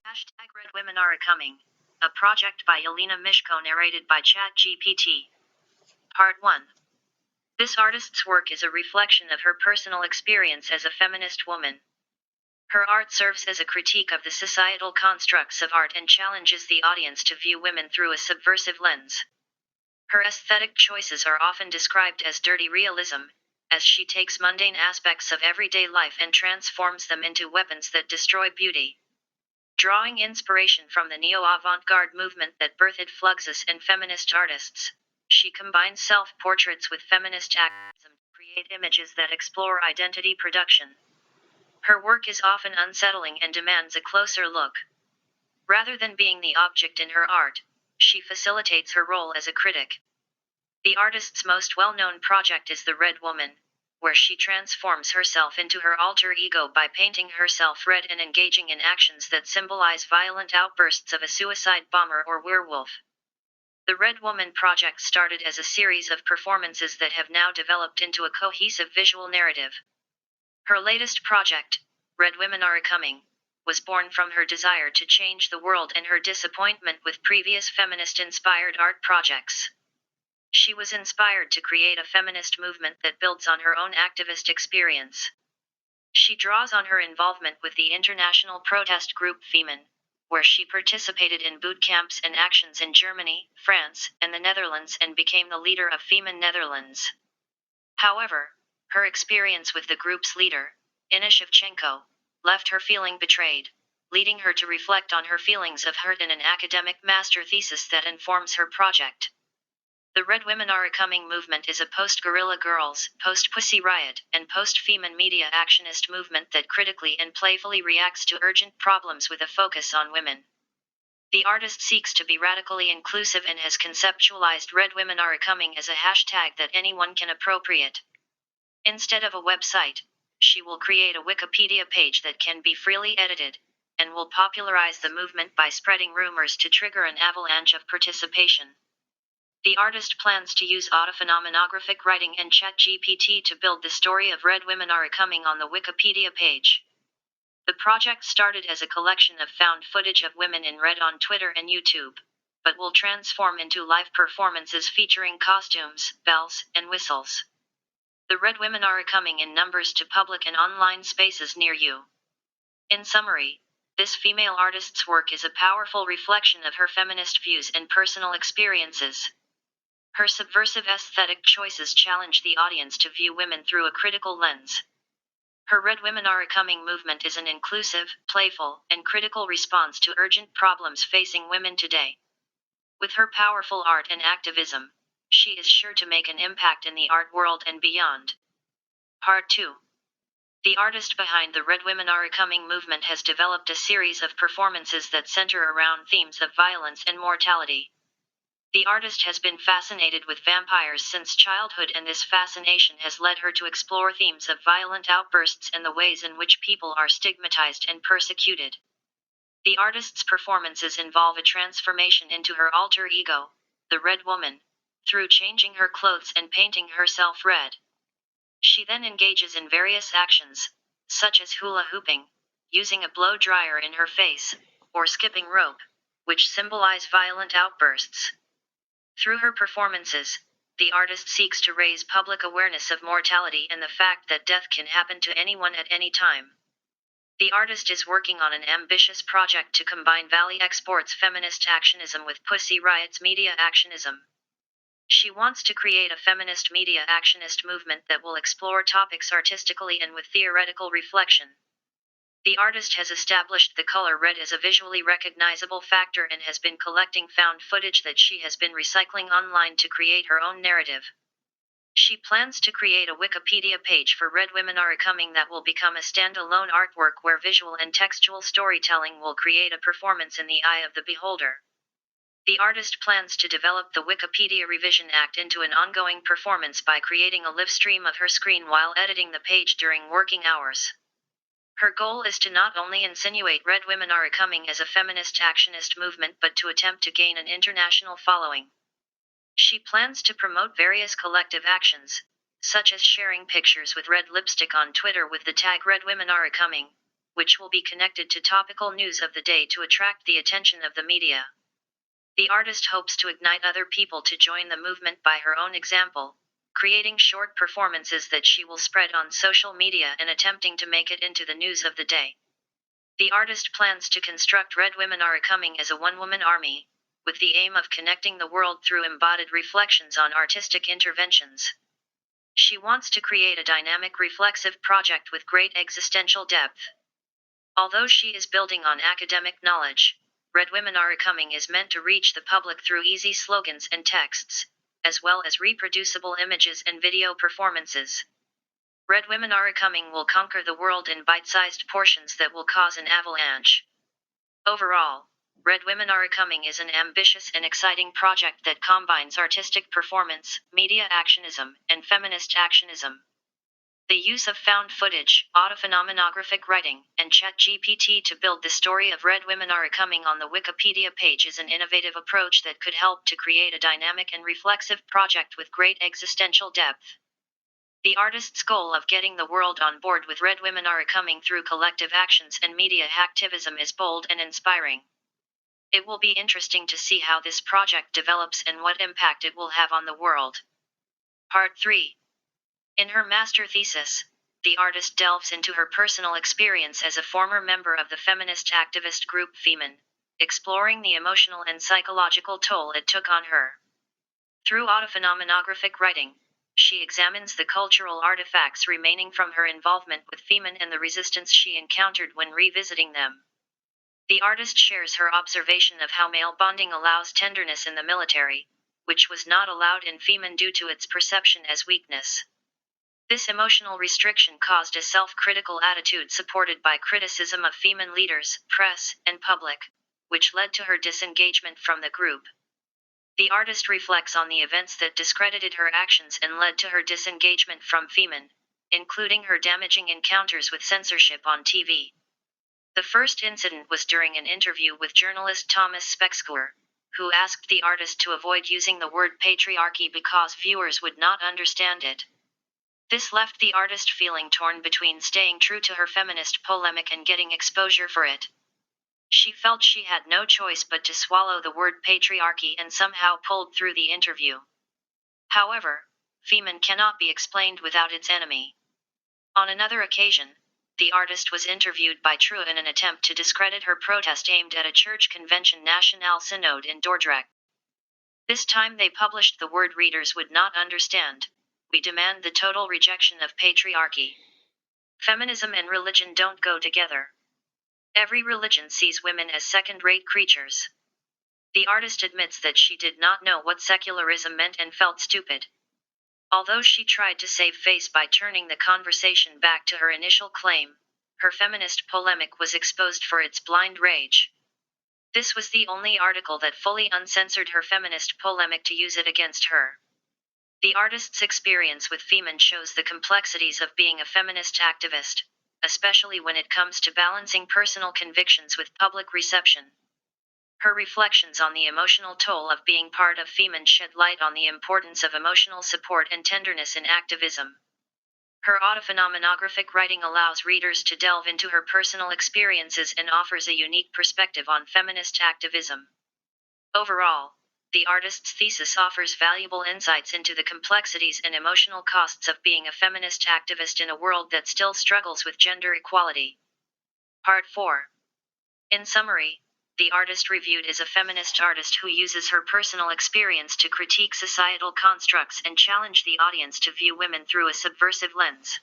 Hashtag Red Women Are Coming. A project by Yelena Myshko narrated by ChatGPT. Part 1. This artist's work is a reflection of her personal experience as a feminist woman. Her art serves as a critique of the societal constructs of art and challenges the audience to view women through a subversive lens. Her aesthetic choices are often described as dirty realism, as she takes mundane aspects of everyday life and transforms them into weapons that destroy beauty. Drawing inspiration from the neo-avant-garde movement that birthed Fluxus and feminist artists, she combines self-portraits with feminist activism to create images that explore identity production. Her work is often unsettling and demands a closer look. Rather than being the object in her art, she facilitates her role as a critic. The artist's most well-known project is The Red Woman, where she transforms herself into her alter ego by painting herself red and engaging in actions that symbolize violent outbursts of a suicide bomber or werewolf. The Red Woman project started as a series of performances that have now developed into a cohesive visual narrative. Her latest project, Red Women Are Coming, was born from her desire to change the world and her disappointment with previous feminist-inspired art projects. She was inspired to create a feminist movement that builds on her own activist experience. She draws on her involvement with the international protest group Femen, where she participated in boot camps and actions in Germany, France, and the Netherlands and became the leader of Femen Netherlands. However, her experience with the group's leader, Inna Shevchenko, left her feeling betrayed, leading her to reflect on her feelings of hurt in an academic master thesis that informs her project. The Red Women Are Coming movement is a post-Guerrilla Girls, post-Pussy Riot, and post-Femen media actionist movement that critically and playfully reacts to urgent problems with a focus on women. The artist seeks to be radically inclusive and has conceptualized Red Women Are Coming as a hashtag that anyone can appropriate. Instead of a website, she will create a Wikipedia page that can be freely edited, and will popularize the movement by spreading rumors to trigger an avalanche of participation. The artist plans to use autophenomenographic writing and ChatGPT to build the story of Red Women Are Coming on the Wikipedia page. The project started as a collection of found footage of women in red on Twitter and YouTube, but will transform into live performances featuring costumes, bells, and whistles. The Red Women Are Coming in numbers to public and online spaces near you. In summary, this female artist's work is a powerful reflection of her feminist views and personal experiences. Her subversive aesthetic choices challenge the audience to view women through a critical lens. Her Red Women Are Coming movement is an inclusive, playful, and critical response to urgent problems facing women today. With her powerful art and activism, she is sure to make an impact in the art world and beyond. Part 2. The artist behind the Red Women Are Coming movement has developed a series of performances that center around themes of violence and mortality. The artist has been fascinated with vampires since childhood, and this fascination has led her to explore themes of violent outbursts and the ways in which people are stigmatized and persecuted. The artist's performances involve a transformation into her alter ego, the Red Woman, through changing her clothes and painting herself red. She then engages in various actions, such as hula hooping, using a blow dryer in her face, or skipping rope, which symbolize violent outbursts. Through her performances, the artist seeks to raise public awareness of mortality and the fact that death can happen to anyone at any time. The artist is working on an ambitious project to combine Valley Export's feminist actionism with Pussy Riot's media actionism. She wants to create a feminist media actionist movement that will explore topics artistically and with theoretical reflection. The artist has established the color red as a visually recognizable factor and has been collecting found footage that she has been recycling online to create her own narrative. She plans to create a Wikipedia page for Red Women Are Coming that will become a standalone artwork where visual and textual storytelling will create a performance in the eye of the beholder. The artist plans to develop the Wikipedia Revision Act into an ongoing performance by creating a live stream of her screen while editing the page during working hours. Her goal is to not only insinuate Red Women Are Coming as a feminist actionist movement but to attempt to gain an international following. She plans to promote various collective actions, such as sharing pictures with red lipstick on Twitter with the tag Red Women Are Coming, which will be connected to topical news of the day to attract the attention of the media. The artist hopes to ignite other people to join the movement by her own example, creating short performances that she will spread on social media and attempting to make it into the news of the day. The artist plans to construct Red Women Are Coming as a one-woman army, with the aim of connecting the world through embodied reflections on artistic interventions. She wants to create a dynamic reflexive project with great existential depth. Although she is building on academic knowledge, Red Women Are Coming is meant to reach the public through easy slogans and texts, as well as reproducible images and video performances. Red Women Are Coming will conquer the world in bite-sized portions that will cause an avalanche. Overall, Red Women Are Coming is an ambitious and exciting project that combines artistic performance, media actionism, and feminist actionism. The use of found footage, autophenomenographic writing, and ChatGPT to build the story of Red Women Are Coming on the Wikipedia page is an innovative approach that could help to create a dynamic and reflexive project with great existential depth. The artist's goal of getting the world on board with Red Women Are Coming through collective actions and media activism is bold and inspiring. It will be interesting to see how this project develops and what impact it will have on the world. Part 3. In her master thesis, the artist delves into her personal experience as a former member of the feminist activist group Femen, exploring the emotional and psychological toll it took on her. Through autophenomenographic writing, she examines the cultural artifacts remaining from her involvement with Femen and the resistance she encountered when revisiting them. The artist shares her observation of how male bonding allows tenderness in the military, which was not allowed in Femen due to its perception as weakness. This emotional restriction caused a self-critical attitude supported by criticism of Femen leaders, press, and public, which led to her disengagement from the group. The artist reflects on the events that discredited her actions and led to her disengagement from Femen, including her damaging encounters with censorship on TV. The first incident was during an interview with journalist Thomas Spexker, who asked the artist to avoid using the word patriarchy because viewers would not understand it. This left the artist feeling torn between staying true to her feminist polemic and getting exposure for it. She felt she had no choice but to swallow the word patriarchy and somehow pulled through the interview. However, Femen cannot be explained without its enemy. On another occasion, the artist was interviewed by True in an attempt to discredit her protest aimed at a church convention Nationale Synode in Dordrecht. This time they published the word readers would not understand. We demand the total rejection of patriarchy. Feminism and religion don't go together. Every religion sees women as second-rate creatures. The artist admits that she did not know what secularism meant and felt stupid. Although she tried to save face by turning the conversation back to her initial claim, her feminist polemic was exposed for its blind rage. This was the only article that fully uncensored her feminist polemic to use it against her. The artist's experience with Femen shows the complexities of being a feminist activist, especially when it comes to balancing personal convictions with public reception. Her reflections on the emotional toll of being part of Femen shed light on the importance of emotional support and tenderness in activism. Her autophenomenographic writing allows readers to delve into her personal experiences and offers a unique perspective on feminist activism. Overall, the artist's thesis offers valuable insights into the complexities and emotional costs of being a feminist activist in a world that still struggles with gender equality. Part 4. In summary, the artist reviewed is a feminist artist who uses her personal experience to critique societal constructs and challenge the audience to view women through a subversive lens.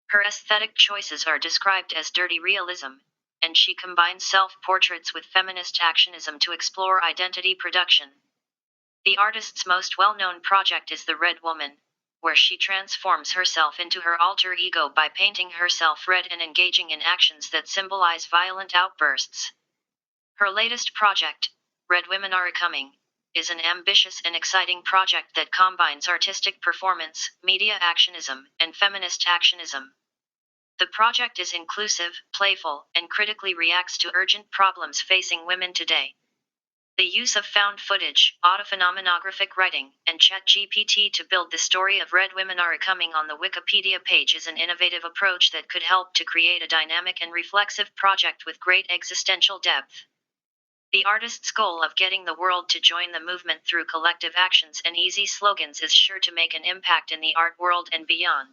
Her aesthetic choices are described as dirty realism, and she combines self-portraits with feminist actionism to explore identity production. The artist's most well-known project is The Red Woman, where she transforms herself into her alter ego by painting herself red and engaging in actions that symbolize violent outbursts. Her latest project, Red Women Are Coming, is an ambitious and exciting project that combines artistic performance, media actionism, and feminist actionism. The project is inclusive, playful, and critically reacts to urgent problems facing women today. The use of found footage, autophenomenographic writing, and ChatGPT to build the story of Red Women Are Coming on the Wikipedia page is an innovative approach that could help to create a dynamic and reflexive project with great existential depth. The artist's goal of getting the world to join the movement through collective actions and easy slogans is sure to make an impact in the art world and beyond.